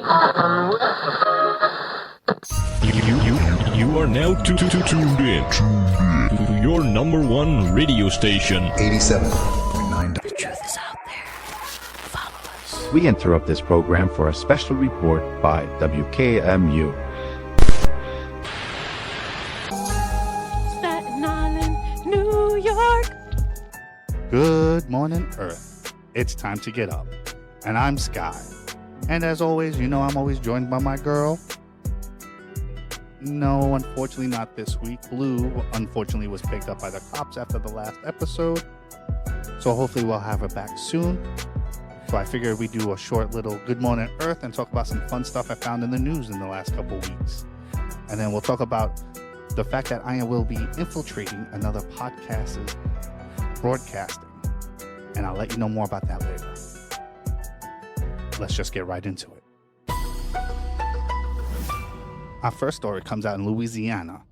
You are now tuned in to your number one radio station. 87.9. The truth is out there. Follow us. We interrupt this program for a special report by WKMU. Staten Island, New York. Good morning, Earth. It's time to get up. And I'm Sky. And as always, you know I'm always joined by my girl. No, unfortunately not this week. Blue, unfortunately, was picked up by the cops after the last episode. So hopefully we'll have her back soon. So I figured we'd do a short little Good Morning Earth and talk about some fun stuff I found in the news in the last couple weeks. And then we'll talk about the fact that I will be infiltrating another podcast's broadcasting. And I'll let you know more about that later. Let's just get right into it. Our first story comes out in Louisiana,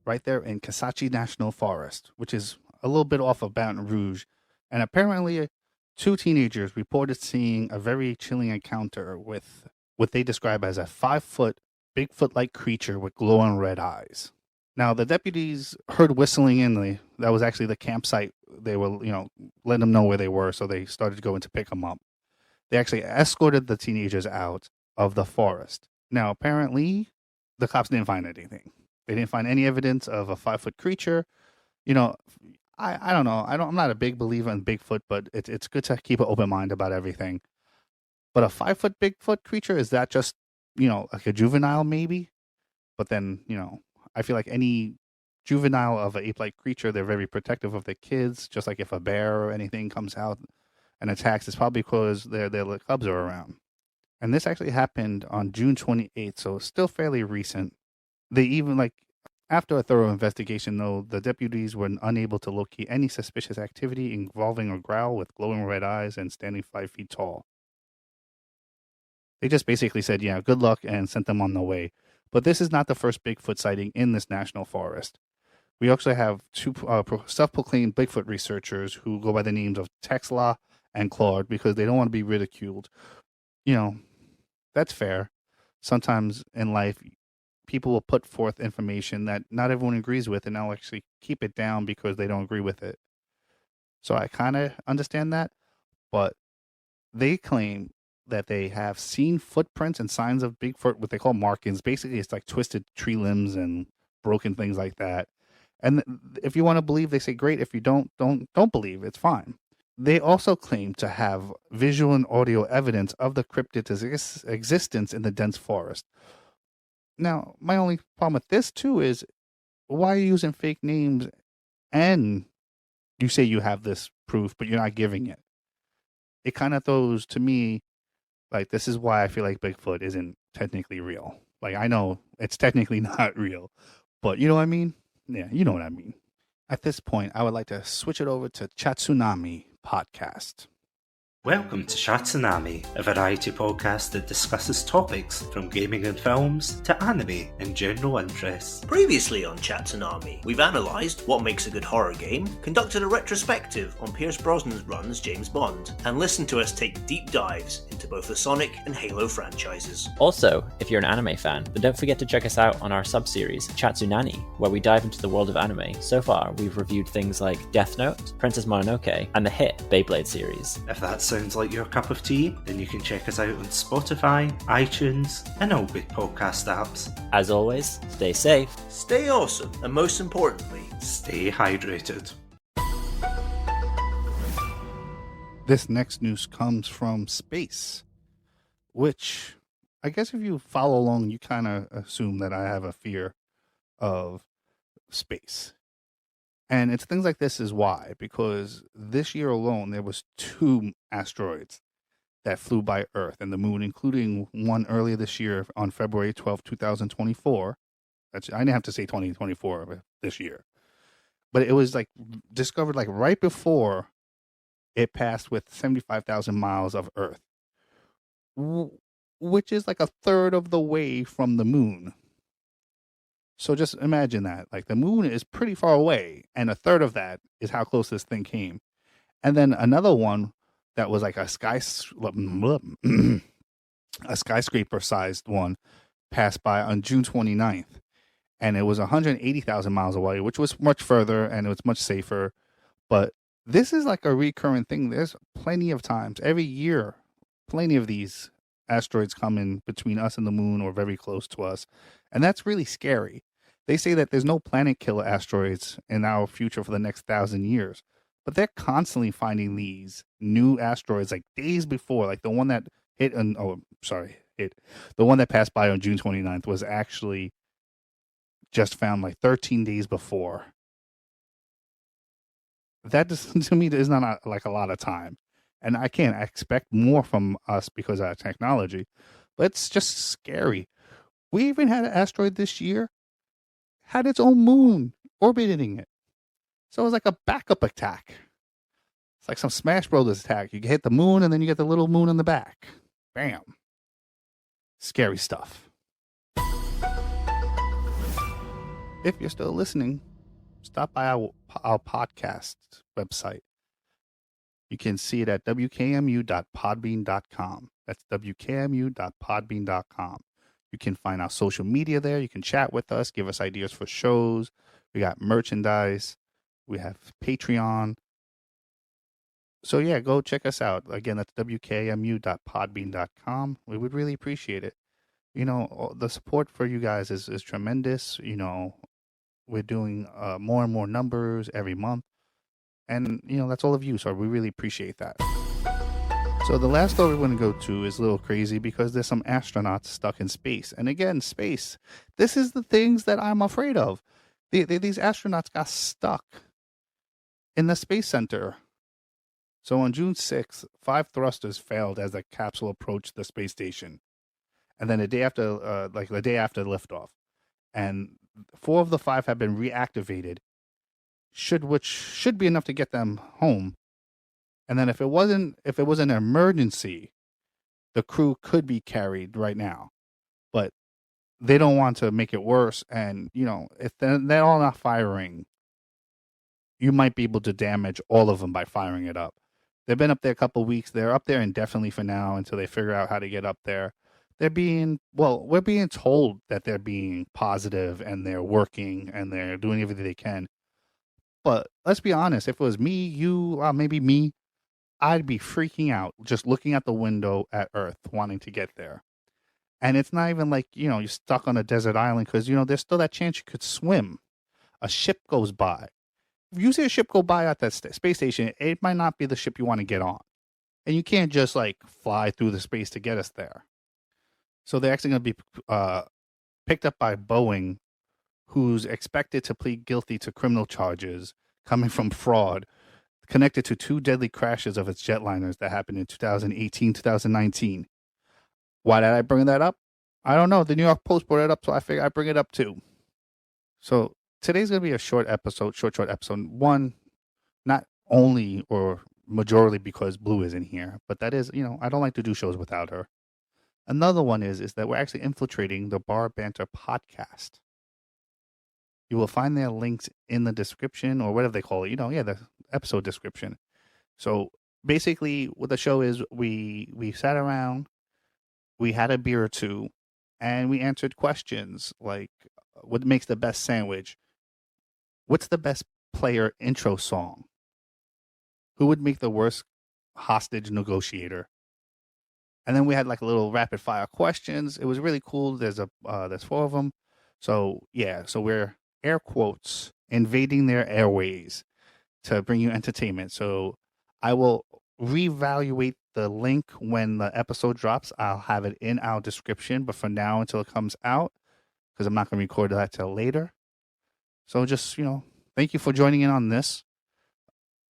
right there in Kisatchie National Forest, which is a little bit off of Baton Rouge. And apparently, two teenagers reported seeing a very chilling encounter with what they describe as a 5-foot, Bigfoot-like creature with glowing red eyes. Now, the deputies heard whistling in. That was actually the campsite. They were, letting them know where they were, so they started going to pick them up. They actually escorted the teenagers out of the forest. Now, apparently, the cops didn't find anything. They didn't find any evidence of a 5-foot creature. I don't know. I'm not a big believer in Bigfoot, but it's good to keep an open mind about everything. But a 5-foot Bigfoot creature, is that just, like a juvenile maybe? But then, I feel like any juvenile of an ape-like creature, they're very protective of their kids. Just like if a bear or anything comes out and attacks, it's probably because their cubs are around. And this actually happened on June 28th, so it's still fairly recent. They even, after a thorough investigation, though, the deputies were unable to locate any suspicious activity involving a growl with glowing red eyes and standing 5 feet tall. They just basically said, yeah, good luck, and sent them on their way. But this is not the first Bigfoot sighting in this national forest. We actually have two self-proclaimed Bigfoot researchers who go by the names of Texla and Claude because they don't want to be ridiculed. That's fair. Sometimes in life, people will put forth information that not everyone agrees with, and they'll actually keep it down because they don't agree with it. So I kind of understand that, but they claim that they have seen footprints and signs of Bigfoot, what they call markings. Basically, it's like twisted tree limbs and broken things like that. And if you want to believe, they say great. If you don't believe, it's fine. They also claim to have visual and audio evidence of the cryptid's existence in the dense forest. Now, my only problem with this, too, is why are you using fake names and you say you have this proof, but you're not giving it? It kind of throws, to me, this is why I feel like Bigfoot isn't technically real. I know it's technically not real, but you know what I mean? Yeah, you know what I mean. At this point, I would like to switch it over to Chatsunami Podcast. Welcome to Chatsunami, a variety podcast that discusses topics from gaming and films to anime and general interests. Previously on Chatsunami, we've analysed what makes a good horror game, conducted a retrospective on Pierce Brosnan's run as James Bond, and listened to us take deep dives into both the Sonic and Halo franchises. Also, if you're an anime fan, then don't forget to check us out on our sub-series, Chatsunani, where we dive into the world of anime. So far, we've reviewed things like Death Note, Princess Mononoke, and the hit Beyblade series. If that sounds like your cup of tea, then you can check us out on Spotify, iTunes, and all good podcast apps. As always, stay safe, stay awesome, and most importantly, stay hydrated. This next news comes from space, which I guess if you follow along, you kind of assume that I have a fear of space. And it's things like this is why, because this year alone, there was 2 asteroids that flew by Earth and the moon, including one earlier this year on February 12, 2024. I didn't have to say 2024, but this year. But it was discovered right before it passed with 75,000 miles of Earth, which is a third of the way from the moon. So just imagine that. The moon is pretty far away, and a third of that is how close this thing came. And then another one that was a sky a skyscraper-sized one passed by on June 29th, and it was 180,000 miles away, which was much further and it was much safer. But this is like a recurrent thing. There's plenty of times every year, plenty of these asteroids come in between us and the moon or very close to us, and that's really scary. They say that there's no planet killer asteroids in our future for the next 1,000 years, but they're constantly finding these new asteroids like days before, like the one that the one that passed by on June 29th was actually just found like 13 days before. That just, to me, is not like a lot of time. And I can't expect more from us because of our technology. But it's just scary. We even had an asteroid this year, had its own moon orbiting it. So it was like a backup attack. It's like some Smash Brothers attack. You hit the moon and then you get the little moon in the back. Bam. Scary stuff. If you're still listening, stop by our podcast website. You can see it at wkmu.podbean.com. That's wkmu.podbean.com. You can find our social media there. You can chat with us, give us ideas for shows. We got merchandise. We have Patreon. So yeah, go check us out. Again, that's wkmu.podbean.com. We would really appreciate it. You know, the support for you guys is tremendous. You know, we're doing more and more numbers every month. And, you know, that's all of you. So we really appreciate that. So the last story we're going to go to is a little crazy because there's some astronauts stuck in space. And again, space. This is the things that I'm afraid of. These astronauts got stuck in the Space Center. So on June 6th, 5 thrusters failed as the capsule approached the space station. And then the day after liftoff. And 4 of the 5 have been reactivated, which should be enough to get them home. And then if it was an emergency, the crew could be carried right now. But they don't want to make it worse. And, you know, if they're all not firing, you might be able to damage all of them by firing it up. They've been up there a couple of weeks. They're up there indefinitely for now until they figure out how to get up there. We're being told that they're being positive and they're working and they're doing everything they can. But let's be honest, if it was me, you, maybe me, I'd be freaking out just looking at the window at Earth, wanting to get there. And it's not even like, you know, you're stuck on a desert island because, you know, there's still that chance you could swim. A ship goes by. If you see a ship go by at that space station, it might not be the ship you want to get on. And you can't just like fly through the space to get us there. So they're actually going to be picked up by Boeing, who's expected to plead guilty to criminal charges coming from fraud connected to 2 deadly crashes of its jetliners that happened in 2018, 2019. Why did I bring that up? I don't know. The New York Post brought it up, so I figured I'd bring it up too. So today's going to be a short episode. One, not only or majorly because Blue isn't here, but that is, you know, I don't like to do shows without her. Another one is that we're actually infiltrating the Bar Banter podcast. You will find their links in the description or whatever they call it, the episode description. So basically what the show is, we sat around, we had a beer or two, and we answered questions like, what makes the best sandwich? What's the best player intro song? Who would make the worst hostage negotiator? And then we had like a little rapid fire questions. It was really cool. There's 4 of them. So yeah, so we're air quotes invading their airways to bring you entertainment. So I will reevaluate the link when the episode drops. I'll have it in our description, but for now until it comes out, because I'm not going to record that till later. So just, thank you for joining in on this.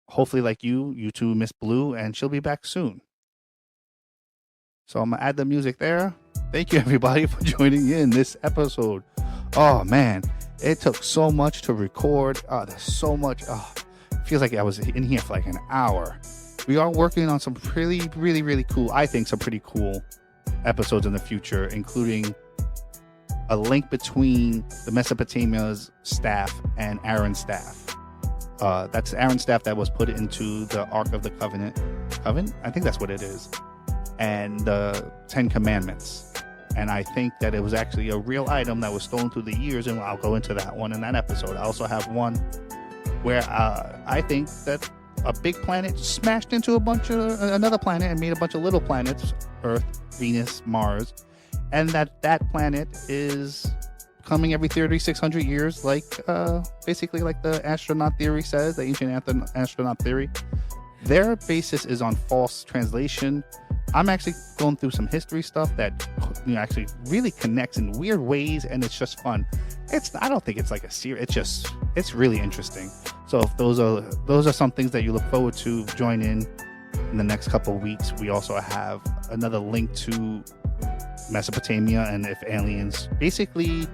Hopefully like you too miss Blue, and she'll be back soon. So I'm going to add the music there. Thank you, everybody, for joining in this episode. Oh, man. It took so much to record. There's so much. It feels like I was in here for like an hour. We are working on some really, really, really cool, I think some pretty cool episodes in the future, including a link between the Mesopotamia's staff and Aaron's staff. That's Aaron's staff that was put into the Ark of the Covenant. I think that's what it is. and the 10 Commandments. And I think that it was actually a real item that was stolen through the years, and I'll go into that one in that episode. I also have one where I think that a big planet smashed into another planet and made a bunch of little planets, Earth, Venus, Mars, and that planet is coming every 3,600 years, like basically like the astronaut theory says, the ancient astronaut theory. Their basis is on false translation. I'm actually going through some history stuff that actually really connects in weird ways, and it's just fun. I don't think it's like a series. It's really interesting. So if those are some things that you look forward to, join in the next couple of weeks. We also have another link to Mesopotamia, and if aliens basically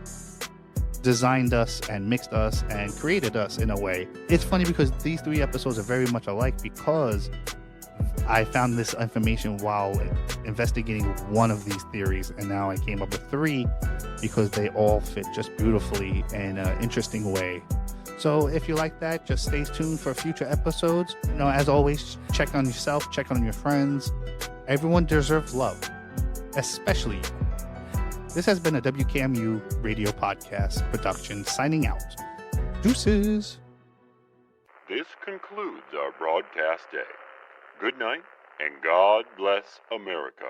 designed us and mixed us and created us in a way. It's funny because these 3 episodes are very much alike, because I found this information while investigating one of these theories, and now I came up with 3 because they all fit just beautifully in an interesting way. So if you like that, just stay tuned for future episodes. As always, check on yourself, check on your friends. Everyone deserves love, especially you. This has been a WKMU radio podcast production, signing out. Deuces. This concludes our broadcast day. Good night, and God bless America.